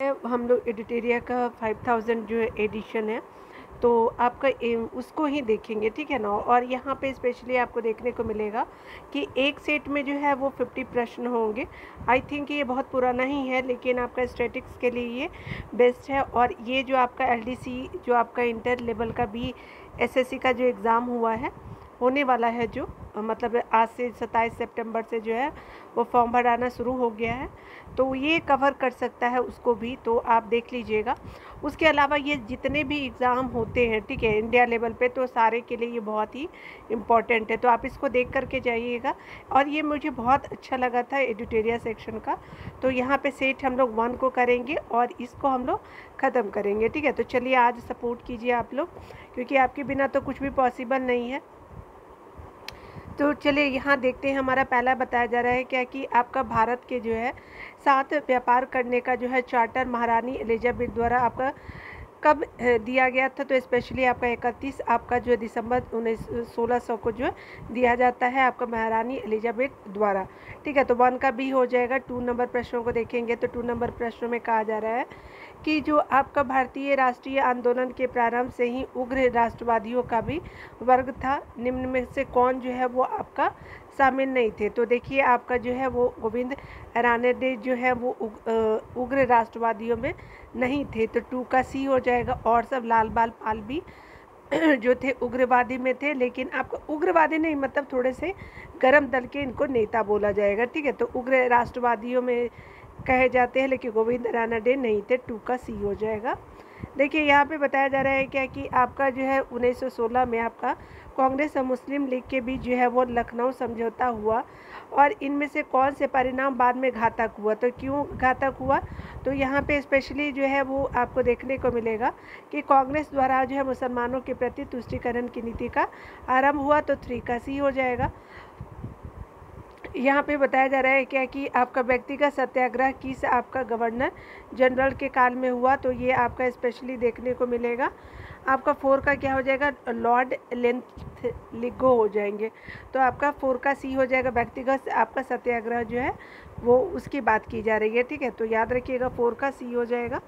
हम लोग एडिटेरिया का 5000 जो है एडिशन है, तो आपका उसको ही देखेंगे, ठीक है ना। और यहाँ पे स्पेशली आपको देखने को मिलेगा कि एक सेट में जो है वो 50 प्रश्न होंगे। आई थिंक ये बहुत पुराना ही है, लेकिन आपका स्टैटिक्स के लिए ये बेस्ट है। और ये जो आपका एलडीसी जो आपका इंटर लेवल का भी एसएससी का जो एग्ज़ाम हुआ है, होने वाला है, जो मतलब आज से 27 सितंबर से जो है वो फॉर्म भराना शुरू हो गया है, तो ये कवर कर सकता है उसको भी, तो आप देख लीजिएगा। उसके अलावा ये जितने भी एग्ज़ाम होते हैं, ठीक है, इंडिया लेवल पे, तो सारे के लिए ये बहुत ही इम्पॉर्टेंट है, तो आप इसको देख करके जाइएगा। और ये मुझे बहुत अच्छा लगा था एडिटोरियल सेक्शन का। तो यहाँ पे सेट हम लोग 1 को करेंगे और इसको हम लोग ख़त्म करेंगे, ठीक है। तो चलिए आज सपोर्ट कीजिए आप लोग, क्योंकि आपके बिना तो कुछ भी पॉसिबल नहीं है। तो चलिए यहाँ देखते हैं, हमारा पहला बताया जा रहा है क्या कि आपका भारत के जो है साथ व्यापार करने का जो है चार्टर महारानी एलिजाबेथ द्वारा आपका कब दिया गया था। तो स्पेशली आपका 31 आपका जो है दिसंबर 1600 को जो दिया जाता है आपका महारानी एलिजाबेथ द्वारा, ठीक है। तो 1 का भी हो जाएगा। 2 नंबर प्रश्नों को देखेंगे तो 2 नंबर प्रश्नों में कहा जा रहा है कि जो आपका भारतीय राष्ट्रीय आंदोलन के प्रारंभ से ही उग्र राष्ट्रवादियों का भी वर्ग था, निम्न में से कौन जो है वो आपका शामिल नहीं थे। तो देखिए आपका जो है वो गोविंद रानडे जो है वो उग्र राष्ट्रवादियों में नहीं थे, तो 2 का सी हो जाएगा। और सब लाल बाल पाल भी जो थे उग्रवादी में थे, लेकिन आपको उग्रवादी नहीं, मतलब थोड़े से गरम दल के इनको नेता बोला जाएगा, ठीक है। तो उग्र राष्ट्रवादियों में कहे जाते हैं, लेकिन गोविंद रानडे नहीं थे। 2 का सी हो जाएगा। देखिए यहाँ पे बताया जा रहा है क्या कि आपका जो है 1916 में आपका कांग्रेस और मुस्लिम लीग के बीच जो है वो लखनऊ समझौता हुआ, और इनमें से कौन से परिणाम बाद में घातक हुआ। तो क्यों घातक हुआ, तो यहाँ पे स्पेशली जो है वो आपको देखने को मिलेगा कि कांग्रेस द्वारा जो है मुसलमानों के प्रति तुष्टीकरण की नीति का आरंभ हुआ। तो 3 का सी हो जाएगा। यहाँ पे बताया जा रहा है क्या कि आपका व्यक्तिगत सत्याग्रह किस आपका गवर्नर जनरल के काल में हुआ। तो ये आपका स्पेशली देखने को मिलेगा। आपका 4 का क्या हो जाएगा, लॉर्ड लिगो हो जाएंगे। तो आपका 4 का सी हो जाएगा। व्यक्तिगत आपका सत्याग्रह जो है वो उसकी बात की जा रही है, ठीक है। तो याद रखिएगा 4 का सी हो जाएगा।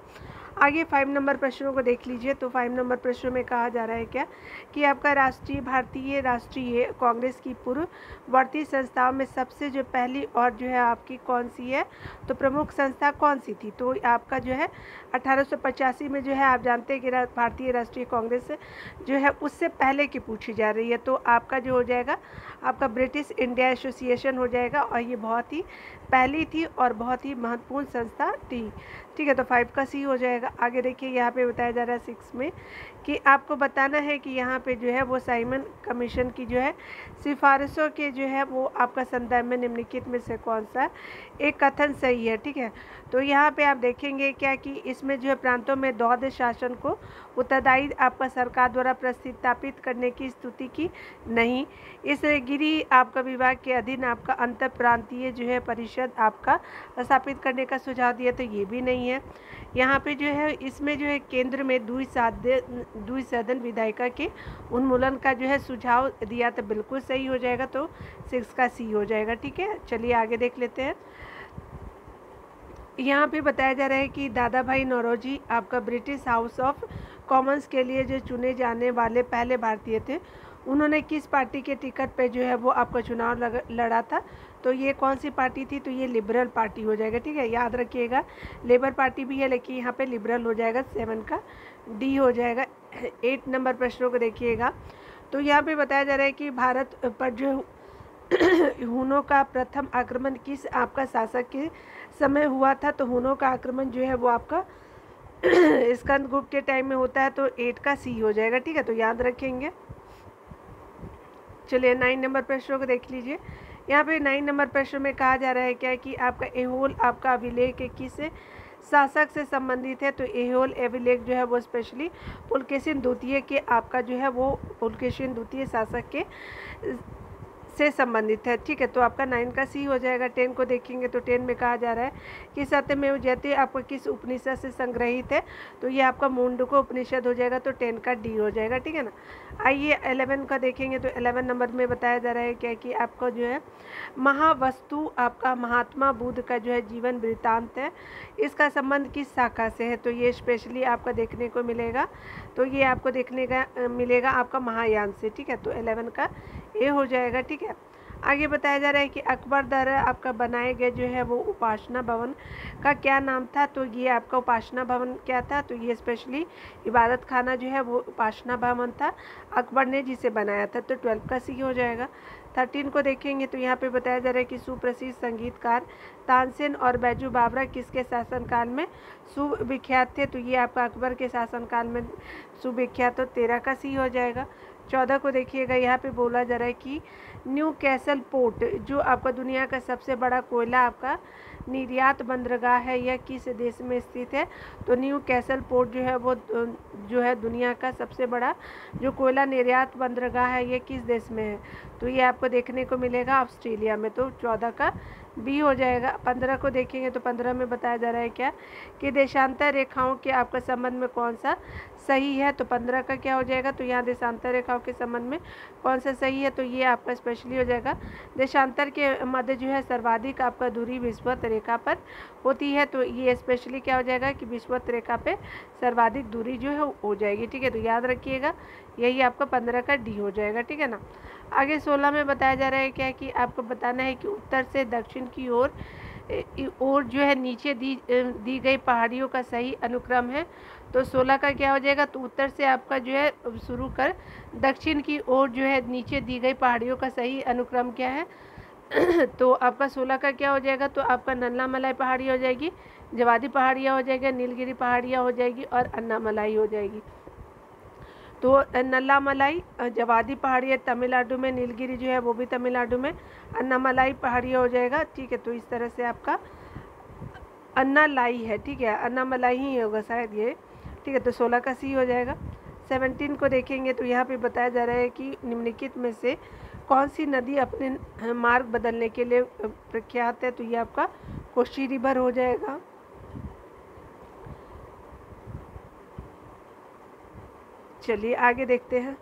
आगे 5 नंबर प्रश्नों को देख लीजिए। तो 5 नंबर प्रश्नों में कहा जा रहा है क्या कि आपका भारतीय राष्ट्रीय कांग्रेस की पूर्ववर्ती संस्थाओं में सबसे जो पहली और जो है आपकी कौन सी है, तो प्रमुख संस्था कौन सी थी। तो आपका जो है 1885 में जो है आप जानते हैं कि भारतीय राष्ट्रीय कांग्रेस जो है उससे पहले की पूछी जा रही है। तो आपका जो हो जाएगा आपका ब्रिटिश इंडिया एसोसिएशन हो जाएगा, और ये बहुत ही पहली थी और बहुत ही महत्वपूर्ण संस्था थी, ठीक है। तो 5 का सी हो जाएगा। आगे देखिए यहाँ पे बताया जा रहा है 6 में कि आपको बताना है कि यहाँ पे जो है वो साइमन कमीशन की जो है सिफारिशों के जो है वो आपका संदर्भ में निम्नलिखित में से कौन सा एक कथन सही है, ठीक है। तो यहाँ पे आप देखेंगे क्या कि इसमें जो है प्रांतों में द्वैध शासन को उत्तरदायी आपका सरकार द्वारा प्रतिस्थापित करने की स्तुति की नहीं। इस गिरी आपका विभाग के अधीन आपका अंतर प्रांतीय जो है परिषद आपका स्थापित करने का सुझाव दिया, तो ये भी नहीं है। यहाँ पे जो है इसमें जो है केंद्र में द्विसदन विधायिका के उन्मूलन का जो है सुझाव दिया, तो बिल्कुल सही हो जाएगा। तो 6 का सी हो जाएगा, ठीक है। चलिए आगे देख लेते हैं। यहाँ पे बताया जा रहा है कि दादा भाई नौरोजी आपका ब्रिटिश हाउस ऑफ कॉमन्स के लिए जो चुने जाने वाले पहले भारतीय थे, उन्होंने किस पार्टी के टिकट पे जो है वो आपका चुनाव लड़ा था। तो ये कौन सी पार्टी थी, तो ये लिबरल पार्टी हो जाएगा, ठीक है। याद रखिएगा लेबर पार्टी भी है, लेकिन यहाँ पे लिबरल हो जाएगा। 7 का डी हो जाएगा। 8 नंबर प्रश्नों को देखिएगा। तो यहाँ पे बताया जा रहा है कि भारत पर जो हुनों का प्रथम आक्रमण किस आपका शासक के समय हुआ था। तो हुनों का आक्रमण जो है वो आपका स्कंदगुप्त के टाइम में होता है। तो 8 का सी हो जाएगा, ठीक है। तो याद रखेंगे। चलिए 9 नंबर प्रश्नों को देख लीजिए। यहाँ पे 9 नंबर प्रश्न में कहा जा रहा है क्या कि आपका एहोल आपका अभिलेख किस शासक से संबंधित है। तो एहोल अभिलेख जो है वो स्पेशली पुलकेशिन द्वितीय के आपका जो है वो पुलकेशिन द्वितीय शासक के से संबंधित है, ठीक है। तो आपका 9 का सी हो जाएगा। 10 को देखेंगे तो 10 में कहा जा रहा है कि सत्यमेव जयते आपका किस उपनिषद से संग्रहित है, तो ये आपका मुंडको उपनिषद हो जाएगा, तो 10 का डी हो जाएगा, ठीक है ना। आइए 11 का देखेंगे तो 11 नंबर में बताया जा रहा है क्या कि आपका जो है महावस्तु आपका महात्मा बुद्ध का जो है जीवन वृत्तांत है, इसका संबंध किस शाखा से है, तो ये स्पेशली आपका देखने को मिलेगा, तो ये आपको देखने का मिलेगा आपका महायान से, ठीक है। तो 11 का ए हो जाएगा, ठीक है। आगे बताया जा रहा है कि अकबर द्वारा आपका बनाए गए जो है वो उपासना भवन का क्या नाम था, तो ये आपका उपासना भवन क्या था, तो ये स्पेशली इबादत खाना जो है वो उपासना भवन था, अकबर ने जिसे बनाया था, तो 12 का सी हो जाएगा। 13 को देखेंगे तो यहाँ पे बताया जा रहा है कि सुप्रसिद्ध संगीतकार तानसेन और बैजू बावरा किसके शासनकाल में सुविख्यात थे, तो ये आपका अकबर के शासनकाल में सुविख्यात, तो 13 का सी हो जाएगा। 14 को देखिएगा, यहाँ पे बोला जा रहा है कि न्यू कैसल पोर्ट जो आपका दुनिया का सबसे बड़ा कोयला आपका निर्यात बंदरगाह है, यह किस देश में स्थित है, तो न्यू कैसल पोर्ट जो है वो जो है दुनिया का सबसे बड़ा जो कोयला निर्यात बंदरगाह है, ये किस देश में है, तो ये आपको देखने को मिलेगा ऑस्ट्रेलिया में, तो 14 का बी हो जाएगा। 15 को देखेंगे तो 15 में बताया जा रहा है क्या कि देशांतर रेखाओं के आपका संबंध में कौन सा सही है, तो 15 का क्या हो जाएगा, तो यहाँ देशांतर रेखाओं के संबंध में कौन सा सही है, तो ये आपका स्पेशली हो जाएगा देशांतर के मध्य जो है सर्वाधिक आपका दूरी विषुवत रेखा पर होती है, तो ये स्पेशली क्या हो जाएगा कि विषुवत रेखा पे सर्वाधिक दूरी जो है हो जाएगी, ठीक है। तो याद रखिएगा यही आपका 15 का डी हो जाएगा, ठीक है ना। आगे 16 में बताया जा रहा है क्या कि आपको बताना है कि उत्तर से दक्षिण की ओर जो है नीचे दी गई पहाड़ियों का सही अनुक्रम है, तो 16 का क्या हो जाएगा, तो उत्तर से आपका जो है शुरू कर दक्षिण की ओर जो है नीचे दी गई पहाड़ियों का सही अनुक्रम क्या है तो आपका 16 का क्या हो जाएगा, तो आपका नल्लामलाई पहाड़ी हो जाएगी, जवादी पहाड़ियाँ हो जाएगी, नीलगिरी पहाड़ियाँ हो जाएगी और अन्नामलाई हो जाएगी। तो नल्लामलाई जवादी पहाड़ियाँ तमिलनाडु में, नीलगिरी जो है वो भी तमिलनाडु में, अन्नामलाई पहाड़ियाँ हो जाएगा, ठीक है। तो इस तरह से आपका अन्नालाई है, ठीक है, अन्नामलाई ही होगा शायद ये, ठीक है। तो 16 का सी हो जाएगा। 17 को देखेंगे तो यहाँ पे बताया जा रहा है कि निम्नलिखित में से कौन सी नदी अपने मार्ग बदलने के लिए प्रख्यात है, तो ये आपका कोशी रिवर हो जाएगा। चलिए आगे देखते हैं।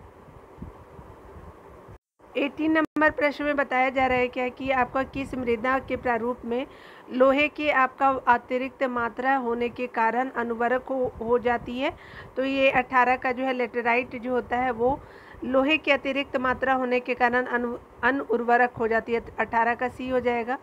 18 नंबर प्रश्न में बताया जा रहा है क्या कि आपका किस मृदा के प्रारूप में लोहे की आपका अतिरिक्त मात्रा होने के कारण अनुवर्रक हो जाती है, तो ये 18 का जो है लेटेराइट जो होता है वो लोहे की अतिरिक्त मात्रा होने के कारण अनुर्वरक हो जाती है, 18 का सी हो जाएगा।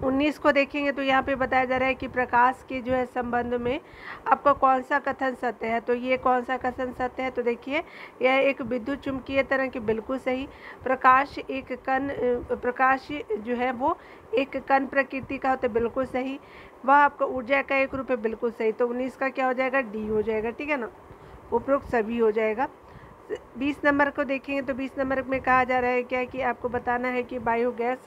19 को देखेंगे तो यहाँ पे बताया जा रहा है कि प्रकाश के जो है संबंध में आपका कौन सा कथन सत्य है, तो ये कौन सा कथन सत्य है, तो देखिए यह एक विद्युत चुम्बकीय तरंग की, बिल्कुल सही। प्रकाश जो है वो एक कण प्रकृति का होता है, बिल्कुल सही। वह आपका ऊर्जा का एक रूप है, बिल्कुल सही। तो 19 का क्या हो जाएगा, डी हो जाएगा, ठीक है ना, उपरोक्त सभी हो जाएगा। 20 नंबर को देखेंगे तो 20 नंबर में कहा जा रहा है क्या कि आपको बताना है कि बायोगैस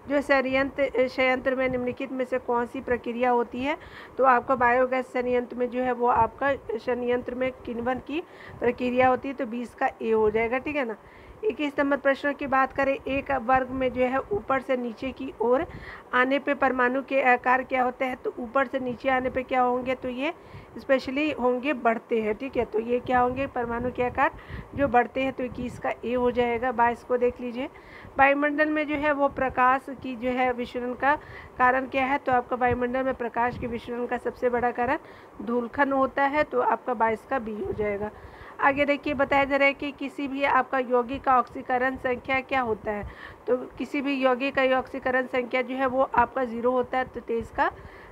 जो संयंत्र में निम्नलिखित में से कौन सी प्रक्रिया होती है, तो आपका बायोगैस संयंत्र में जो है वो आपका संयंत्र में किण्वन की प्रक्रिया होती है, तो 20 का ए हो जाएगा, ठीक है ना। 21 नंबर प्रश्न की बात करें, एक वर्ग में जो है ऊपर से नीचे की ओर आने पे परमाणु के आकार क्या होते हैं, तो ऊपर से नीचे आने पे क्या होंगे, तो ये स्पेशली होंगे बढ़ते हैं, ठीक है। तो ये क्या होंगे, परमाणु के आकार जो बढ़ते हैं, तो 21 का ए हो जाएगा। 22 को देख लीजिए, वायुमंडल में जो है वो प्रकाश की जो है विचरण का कारण क्या है, तो आपका वायुमंडल में प्रकाश के विचरण का सबसे बड़ा कारण धूलकण होता है, तो आपका 22 का बी हो जाएगा। आगे देखिए बताया जा रहा है कि किसी भी आपका यौगिक का ऑक्सीकरण संख्या क्या होता है, तो किसी भी यौगिक का ऑक्सीकरण संख्या जो है वो आपका 0 होता है, तो 23 का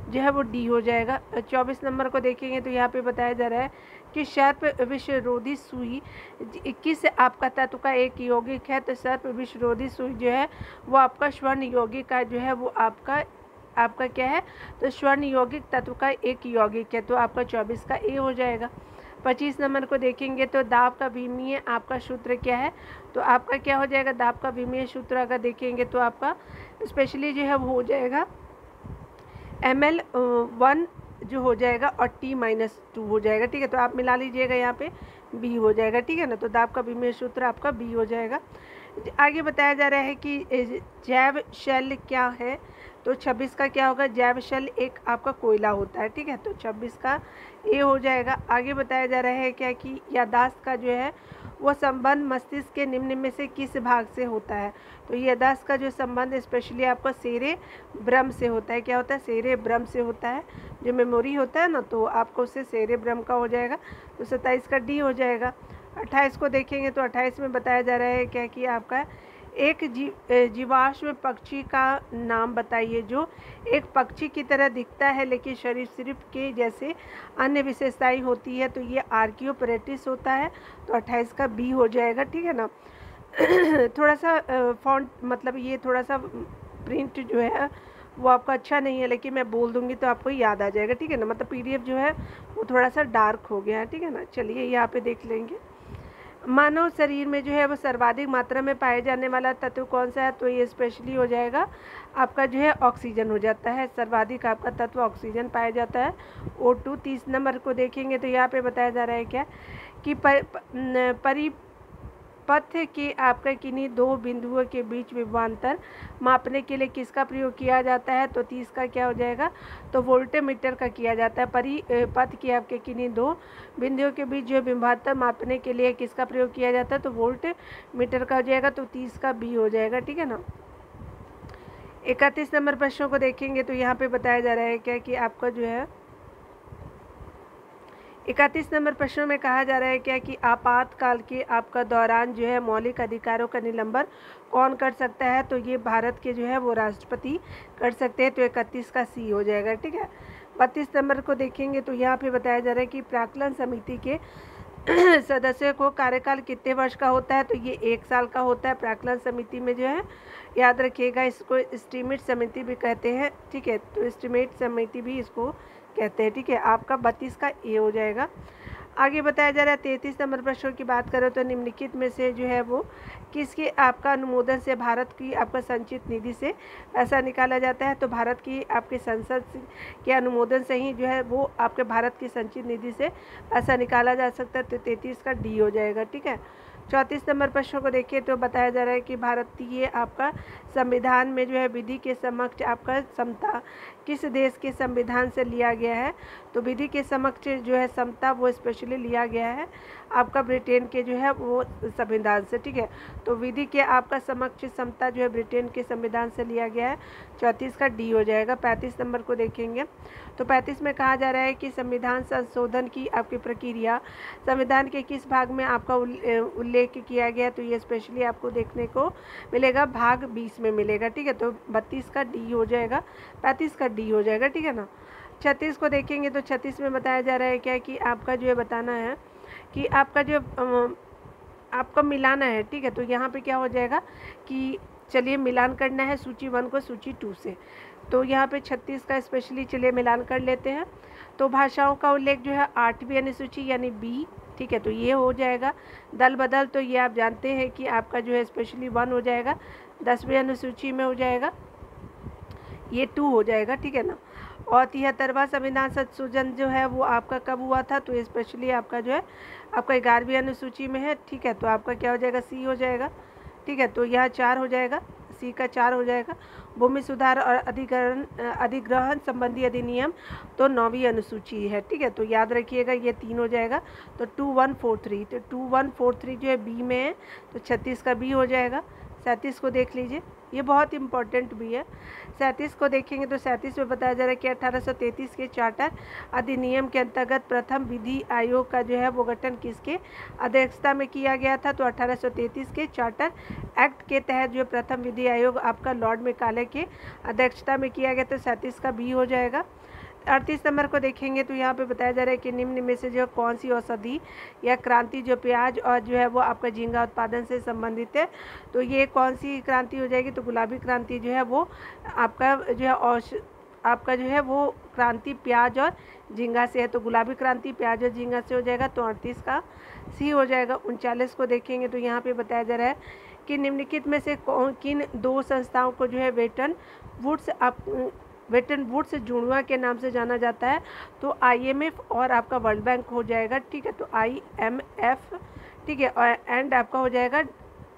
जो है वो डी हो जाएगा। 24 नंबर को देखेंगे तो यहाँ पे बताया जा रहा है कि सर्प विषरोधी सुई 21 आपका तत्व का एक यौगिक है, तो सर्प विषरोधी सुई जो है वो आपका स्वर्ण यौगिक का जो है वो आपका क्या है, तो स्वर्ण यौगिक तत्व का एक यौगिक है, तो आपका 24 का ए हो जाएगा। 25 नंबर को देखेंगे तो दाब का विमीय आपका सूत्र क्या है, तो आपका क्या हो जाएगा, दाब का विमीय सूत्र अगर देखेंगे तो आपका स्पेशली जो है वो हो जाएगा ml1 जो हो जाएगा और T-2 हो जाएगा, ठीक है। तो आप मिला लीजिएगा, यहाँ पे बी हो जाएगा, ठीक है ना। तो दाब का विमीय सूत्र आपका बी हो जाएगा। आगे बताया जा रहा है कि जैव शेल क्या है, तो 26 का क्या होगा, जैव शेल एक आपका कोयला होता है, ठीक है, तो 26 का ये हो जाएगा। आगे बताया जा रहा है क्या कि याददाश्त का जो है वो संबंध मस्तिष्क के निम्न में से किस भाग से होता है, तो याददाश्त का जो संबंध स्पेशली आपका सेरेब्रम से होता है। क्या होता है, सेरेब्रम से होता है, जो मेमोरी होता है ना, तो आपको उससे सेरेब्रम का हो जाएगा, तो 27 का डी हो जाएगा। 28 को देखेंगे तो 28 में बताया जा रहा है क्या कि आपका एक जीवाश्म पक्षी का नाम बताइए जो एक पक्षी की तरह दिखता है लेकिन शरीर सिर्फ के जैसे अन्य विशेषताएं होती है, तो ये आर्कियोपेरेटिस होता है, तो 28 का बी हो जाएगा, ठीक है ना। थोड़ा सा फॉन्ट मतलब ये थोड़ा सा प्रिंट जो है वो आपका अच्छा नहीं है, लेकिन मैं बोल दूंगी तो आपको याद आ जाएगा, ठीक है ना। मतलब पीडीएफ जो है वो थोड़ा सा डार्क हो गया है, ठीक है ना। चलिए यहाँ पे देख लेंगे। मानव शरीर में जो है वो सर्वाधिक मात्रा में पाए जाने वाला तत्व कौन सा है, तो ये स्पेशली हो जाएगा आपका जो है ऑक्सीजन हो जाता है। सर्वाधिक आपका तत्व ऑक्सीजन पाया जाता है, O2। 30 नंबर को देखेंगे तो यहाँ पे बताया जा रहा है क्या कि परिपथ के आपका किन्हीं दो बिंदुओं के बीच विभवांतर मापने के लिए किसका प्रयोग किया जाता है, तो 30 का क्या हो जाएगा, तो वोल्टमीटर का किया जाता है। परिपथ के आपके किन्हीं दो बिंदुओं के बीच जो विभवांतर मापने के लिए किसका प्रयोग किया जाता है, तो वोल्टमीटर का हो जाएगा, तो 30 का बी हो जाएगा, ठीक है ना। 31 नंबर प्रश्नों को देखेंगे तो यहाँ पे बताया जा रहा है क्या कि आपका जो है 31 नंबर प्रश्न में कहा जा रहा है क्या कि आपातकाल के आपका दौरान जो है मौलिक अधिकारों का निलंबन कौन कर सकता है, तो ये भारत के जो है वो राष्ट्रपति कर सकते हैं, तो 31 का सी हो जाएगा, ठीक है। 32 नंबर को देखेंगे तो यहाँ पे बताया जा रहा है कि प्राक्कलन समिति के सदस्यों को कार्यकाल कितने वर्ष का होता है, तो ये 1 साल का होता है प्राक्कलन समिति में जो है, याद रखिएगा। इसको एस्टीमेट समिति भी कहते हैं, ठीक है, तो एस्टीमेट समिति भी इसको कहते हैं, ठीक है। आपका 32 का ए हो जाएगा। आगे बताया जा रहा है 33 नंबर प्रश्नों की बात करें तो निम्नलिखित में से जो है वो किसके आपका अनुमोदन से भारत की आपका संचित निधि से पैसा निकाला जाता है, तो भारत की आपके संसद के अनुमोदन से ही जो है वो आपके भारत की संचित निधि से पैसा निकाला जा सकता है, तो 33 का डी हो जाएगा, ठीक है। 34 नंबर प्रश्नों को देखिए तो बताया जा रहा है कि भारतीय आपका संविधान में जो है विधि के समक्ष आपका समता किस देश के संविधान से लिया गया है, तो विधि के समक्ष जो है समता वो स्पेशली लिया गया है आपका ब्रिटेन के जो है वो संविधान से, ठीक है। तो विधि के आपका समक्ष समता जो है ब्रिटेन के संविधान से लिया गया है, 34 का डी हो जाएगा। 35 नंबर को देखेंगे तो 35 में कहा जा रहा है कि संविधान संशोधन की आपकी प्रक्रिया संविधान के किस भाग में आपका उल्लेख किया गया, तो ये स्पेशली आपको देखने को मिलेगा भाग 20 में मिलेगा, ठीक है। तो 32 का डी हो जाएगा, 35 का डी हो जाएगा, ठीक है ना। 36 को देखेंगे तो 36 में बताया जा रहा है क्या कि आपका जो है बताना है कि आपका जो आपका मिलाना है, ठीक है। तो यहाँ पे क्या हो जाएगा कि चलिए मिलान करना है सूची 1 को सूची 2 से, तो यहाँ पे 36 का स्पेशली चलिए मिलान कर लेते हैं। तो भाषाओं का उल्लेख जो है 8वीं अनुसूची यानी बी, ठीक है, तो ये हो जाएगा। दल बदल तो ये आप जानते हैं कि आपका जो है स्पेशली 1 हो जाएगा, 10वीं अनुसूची में हो जाएगा, ये 2 हो जाएगा, ठीक है ना। और 73वां संविधान संशोधन जो है वो आपका कब हुआ था, तो स्पेशली आपका जो है आपका 11वीं अनुसूची में है, ठीक है। तो आपका क्या हो जाएगा, सी हो जाएगा, ठीक है। तो यह 4 हो जाएगा, सी का 4 हो जाएगा। भूमि सुधार और अधिग्रहण संबंधी अधिनियम तो 9वीं अनुसूची है, ठीक है। तो याद रखिएगा ये 3 हो जाएगा, तो 2143, तो 2143 जो है बी में है, तो 36 का बी हो जाएगा। 37 को देख लीजिए, ये बहुत इंपॉर्टेंट भी है। 37 को देखेंगे तो 37 में बताया जा रहा है कि 1833 के चार्टर अधिनियम के अंतर्गत प्रथम विधि आयोग का जो है वो गठन किसके अध्यक्षता में किया गया था, तो 1833 के चार्टर एक्ट के तहत जो प्रथम विधि आयोग आपका लॉर्ड मेकाले के अध्यक्षता में किया गया, तो 37 का बी हो जाएगा। 38 नंबर को देखेंगे तो यहाँ पे बताया जा रहा है कि निम्न में से जो कौन सी औषधि या क्रांति जो प्याज और जो है वो आपका झींगा उत्पादन से संबंधित है, तो ये कौन सी क्रांति हो जाएगी, तो गुलाबी क्रांति जो है वो आपका जो है आपका जो है वो क्रांति प्याज और झींगा से है, तो गुलाबी क्रांति प्याज और झींगा से हो जाएगा, तो 38 का सी हो जाएगा। 39 को देखेंगे तो यहाँ पे बताया जा रहा है कि निम्नलिखित में से किन 2 संस्थाओं को जो है वेटन वुड्स जुड़वा के नाम से जाना जाता है, तो IMF और आपका वर्ल्ड बैंक हो जाएगा, ठीक है। तो IMF, ठीक है, और एंड आपका हो जाएगा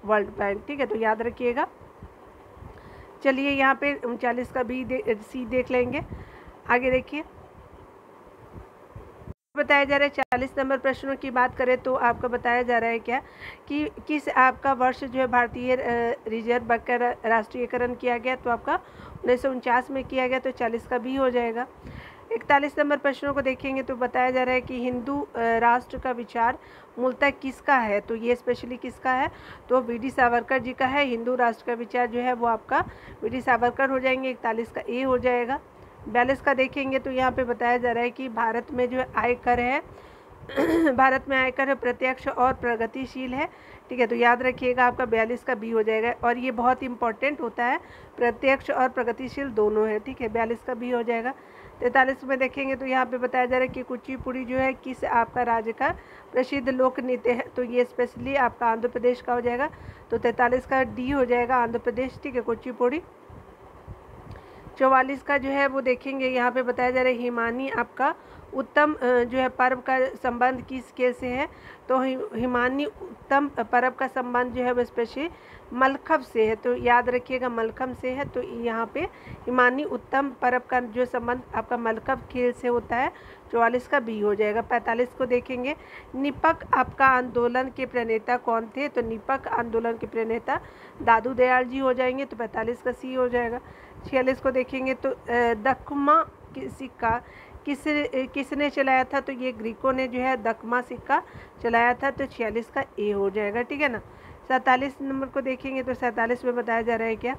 वर्ल्ड बैंक। ठीक है, तो याद रखिएगा। चलिए यहाँ पे 39 का सी देख लेंगे। आगे देखिए, बताया जा रहा है 40 नंबर प्रश्नों की बात करें तो आपका बताया जा रहा है क्या कि किस आपका वर्ष जो है भारतीय रिजर्व बैंक का राष्ट्रीयकरण किया गया, तो आपका 1949 में किया गया, तो 40 का भी हो जाएगा। 41 नंबर प्रश्नों को देखेंगे तो बताया जा रहा है कि हिंदू राष्ट्र का विचार मूलतः किसका है, तो ये स्पेशली किसका है, तो वी.डी. सावरकर जी का है। हिंदू राष्ट्र का विचार जो है वो आपका वी.डी. सावरकर हो जाएंगे, 41 का ए हो जाएगा। 42 का देखेंगे तो यहाँ पे बताया जा रहा है कि भारत में जो आयकर है भारत में आयकर है प्रत्यक्ष और प्रगतिशील है। ठीक है, तो याद रखिएगा आपका 42 का बी हो जाएगा, और ये बहुत इंपॉर्टेंट होता है, प्रत्यक्ष और प्रगतिशील दोनों है। ठीक है, 42 का बी हो जाएगा। 43 में देखेंगे तो यहाँ पे बताया जा रहा है कि कुचिपुड़ी जो है किस आपका राज्य का प्रसिद्ध लोक नृत्य है, तो ये स्पेशली आपका आंध्र प्रदेश का हो जाएगा, तो 43 का डी हो जाएगा, आंध्र प्रदेश। ठीक है, कुचिपुड़ी। 44 का जो है वो देखेंगे, यहाँ पे बताया जा रहा है हिमानी आपका उत्तम जो है पर्व का संबंध किसके से है, तो हिमानी उत्तम पर्व का संबंध जो है वो स्पेशली मलखंभ से है, तो याद रखिएगा मलखंभ से है। तो यहाँ पे हिमानी उत्तम पर्व का जो संबंध आपका मलखंभ खेल से होता है, 44 का बी हो जाएगा। 45 को देखेंगे, निपक आपका आंदोलन के प्रणेता कौन थे, तो निपक आंदोलन के प्रणेता दादू दयाल जी हो जाएंगे, तो 45 का सी हो जाएगा। 46 को देखेंगे तो दखमा सिक्का किसने चलाया था, तो ये ग्रीकों ने जो है दखमा सिक्का चलाया था, तो 46 का ए हो जाएगा। ठीक है ना। 47 नंबर को देखेंगे तो 47 में बताया जा रहा है क्या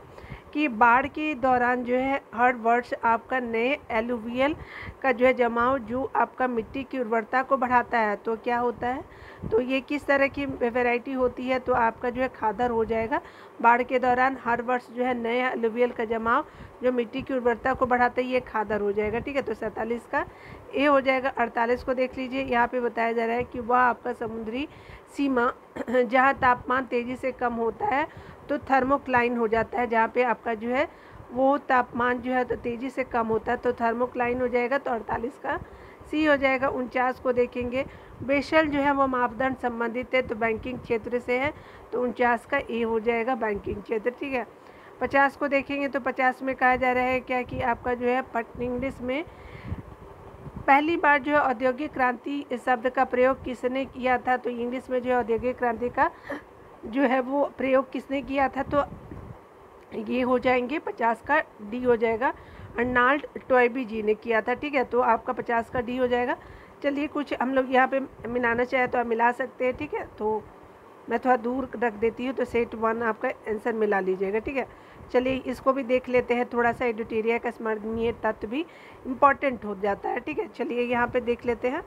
कि बाढ़ के दौरान जो है हर वर्ष आपका नए एलुवियल का जो है जमाव जो आपका मिट्टी की उर्वरता को बढ़ाता है, तो क्या होता है, तो ये किस तरह की वैरायटी होती है, तो आपका जो है खादर हो जाएगा। बाढ़ के दौरान हर वर्ष जो है नए एलुवियल का जमाव जो मिट्टी की उर्वरता को बढ़ाता है, ये खादर हो जाएगा। ठीक है, तो 47 का ए हो जाएगा। 48 को देख लीजिए, यहाँ पे बताया जा रहा है कि वह आपका समुद्री सीमा जहाँ तापमान तेज़ी से कम होता है तो थर्मोक्लाइन हो जाता है, जहाँ पे आपका जो है वो तापमान जो है तो तेज़ी से कम होता है, तो थर्मोक्लाइन हो जाएगा, तो 48 का सी हो जाएगा। 49 को देखेंगे, बेशल जो है वो मापदंड संबंधित है, तो बैंकिंग क्षेत्र से है, तो 49 का ए हो जाएगा, बैंकिंग क्षेत्र। ठीक है। 50 को देखेंगे तो 50 में कहा जा रहा है क्या कि आपका जो है इंग्लिश में पहली बार जो है औद्योगिक क्रांति शब्द का प्रयोग किसने किया था, तो इंग्लिश में जो है औद्योगिक क्रांति का जो है वो प्रयोग किसने किया था, तो ये हो जाएंगे 50 का डी हो जाएगा, अर्नाल्ड टॉयबी जी ने किया था। ठीक है, तो आपका 50 का डी हो जाएगा। चलिए कुछ हम लोग यहाँ पे मिलाना चाहे तो आप मिला सकते हैं। ठीक है, तो मैं थोड़ा दूर रख देती हूँ, तो सेट 1 आपका आंसर मिला लीजिएगा। ठीक है, चलिए इसको भी देख लेते हैं, थोड़ा सा एडिटोरिया का स्मरणीय तत्व भी इम्पॉर्टेंट हो जाता है। ठीक है, चलिए यहाँ पे देख लेते हैं।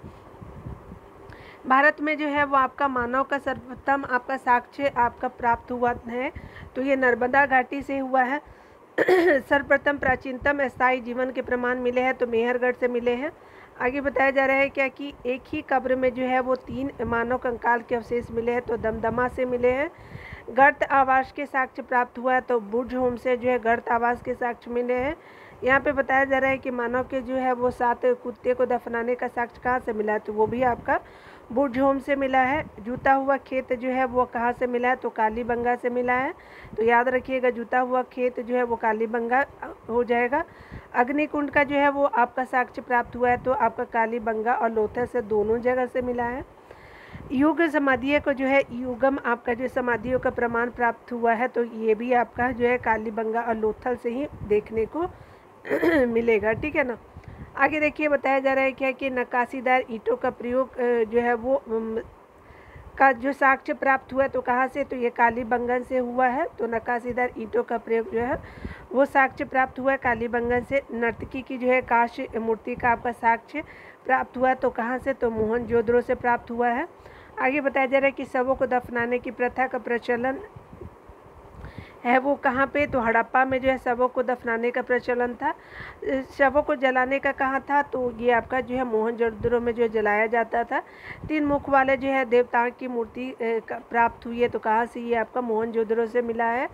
भारत में जो है वो आपका मानव का सर्वप्रथम आपका साक्ष्य आपका प्राप्त हुआ है, तो ये नर्मदा घाटी से हुआ है। सर्वप्रथम प्राचीनतम स्थायी जीवन के प्रमाण मिले हैं, तो मेहरगढ़ से मिले हैं। आगे बताया जा रहा है क्या कि एक ही कब्र में जो है वो 3 मानव कंकाल के अवशेष मिले हैं, तो दमदमा से मिले हैं। गर्त आवास के साक्ष्य प्राप्त हुआ है, तो बुर्ज होम से जो है गर्त आवास के साक्ष्य मिले हैं। यहाँ पे बताया जा रहा है कि मानव के जो है वो 7 कुत्ते को दफनाने का साक्ष्य कहाँ से मिला है, तो वो भी आपका बुर्ज होम से मिला है। जूता हुआ खेत जो है वो कहाँ से मिला है, तो कालीबंगा से मिला है, तो याद रखिएगा जूता हुआ खेत जो है वो कालीबंगा हो जाएगा। अग्निकुंड का जो है वो आपका साक्ष्य प्राप्त हुआ है, तो आपका कालीबंगा और लोथल से दोनों जगह से मिला है। युग समाधियों को जो है युगम आपका जो समाधियों का प्रमाण प्राप्त हुआ है, तो ये भी आपका जो है कालीबंगा और लोथल से ही देखने को मिलेगा। ठीक है ना। आगे देखिए बताया जा रहा है क्या कि नक्काशीदार ईंटों का प्रयोग जो है वो का जो साक्ष्य प्राप्त हुआ है, तो कहाँ से, तो ये कालीबंगन से हुआ है, तो नक्काशीदार ईंटों का प्रयोग जो है वो साक्ष्य प्राप्त हुआ है कालीबंगन से। नर्तकी की जो है कांस्य मूर्ति का आपका साक्ष्य प्राप्त हुआ है, तो कहाँ से, तो मोहनजोदड़ो से प्राप्त हुआ है। आगे बताया जा रहा है कि शवों को दफनाने की प्रथा का प्रचलन है वो कहाँ पे, तो हड़प्पा में जो है शवों को दफनाने का प्रचलन था। शवों को जलाने का कहाँ था, तो ये आपका जो है मोहनजोदड़ो में जो जलाया जाता था। 3 मुख वाले जो है देवताओं की मूर्ति प्राप्त हुई है, तो कहाँ से, ये आपका मोहनजोदड़ो से मिला है।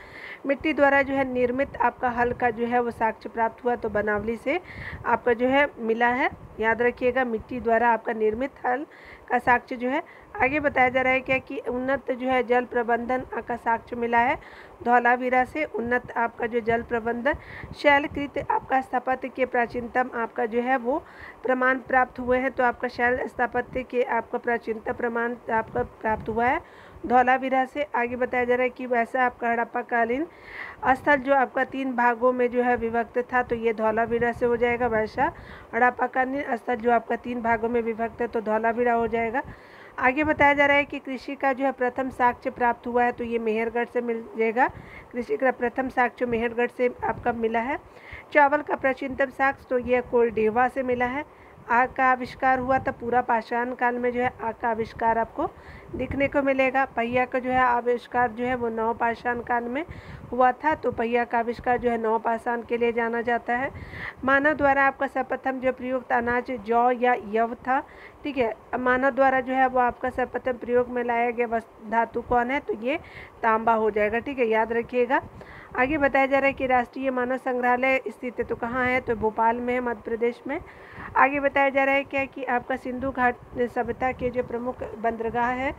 मिट्टी द्वारा जो है निर्मित आपका हल का जो है वो साक्ष्य प्राप्त हुआ, तो बनावली से आपका जो है मिला है। याद रखिएगा, मिट्टी द्वारा आपका निर्मित हल का साक्ष्य जो है। आगे बताया जा रहा है क्या कि उन्नत जो है जल प्रबंधन का साक्ष्य मिला है धौलावीरा से। उन्नत आपका जो जल प्रबंधन शैलकृत आपका स्थापत्य के प्राचीनतम आपका जो है वो प्रमाण प्राप्त हुए हैं, तो आपका शैल स्थापत्य के आपका प्राचीनतम प्रमाण आपका प्राप्त हुआ है धौलावीरा से। आगे बताया जा रहा है कि वैसा आपका हड़प्पा कालीन स्थल जो आपका 3 भागों में जो है विभक्त था, तो ये धौलावीरा से हो जाएगा। वैसा हड़प्पा कालीन स्थल जो आपका 3 भागों में विभक्त है, तो धौलावीरा हो जाएगा। आगे बताया जा रहा है कि कृषि का जो है प्रथम साक्ष्य प्राप्त हुआ है, तो ये मेहरगढ़ से मिल जाएगा। कृषि का प्रथम साक्ष्य मेहरगढ़ से आपका मिला है। चावल का प्राचीनतम साक्ष्य, तो ये कोलडेवा से मिला है। आग का आविष्कार हुआ था पूरा पाषाण काल में, जो है आग का आविष्कार आपको दिखने को मिलेगा। पहिया का जो है आविष्कार जो है वो नवपाषाण काल में हुआ था, तो पहिया का आविष्कार जो है नवपाषाण के लिए जाना जाता है। मानव द्वारा आपका सर्वप्रथम जो प्रयुक्त अनाज जौ या यव था, ठीक है। मानव द्वारा जो है वो आपका सर्वप्रथम प्रयोग में लाया गया धातु कौन है, तो ये तांबा हो जाएगा, ठीक है, याद रखिएगा। आगे बताया जा रहा है कि राष्ट्रीय मानव संग्रहालय स्थित है, तो कहाँ है, तो भोपाल में है, मध्य प्रदेश में। आगे बताया जा रहा है क्या कि आपका सिंधु घाट सभ्यता के जो प्रमुख बंदरगाह है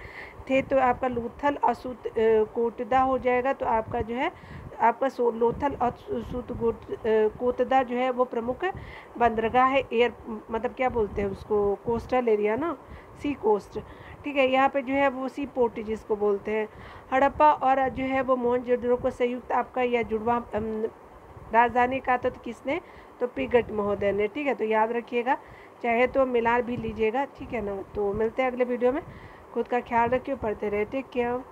थे, तो आपका लोथल और कोटदा हो जाएगा। तो आपका जो है आपका लोथल और कोटदा जो है वो प्रमुख बंदरगाह है। एयर मतलब क्या बोलते हैं उसको, कोस्टल एरिया ना, सी कोस्ट, ठीक है। यहाँ पे जो है वो सी पोर्ट जिसको बोलते हैं। हड़प्पा और जो है वो मोहनजोदड़ो को संयुक्त आपका या जुड़वा राजधानी का तो किसने, तो पिगट महोदय ने, ठीक है। तो याद रखिएगा, चाहे तो मिला भी लीजिएगा, ठीक है ना। तो मिलते हैं अगले वीडियो में। खुद का ख्याल रखिए, पढ़ते रहे, टेक केयर।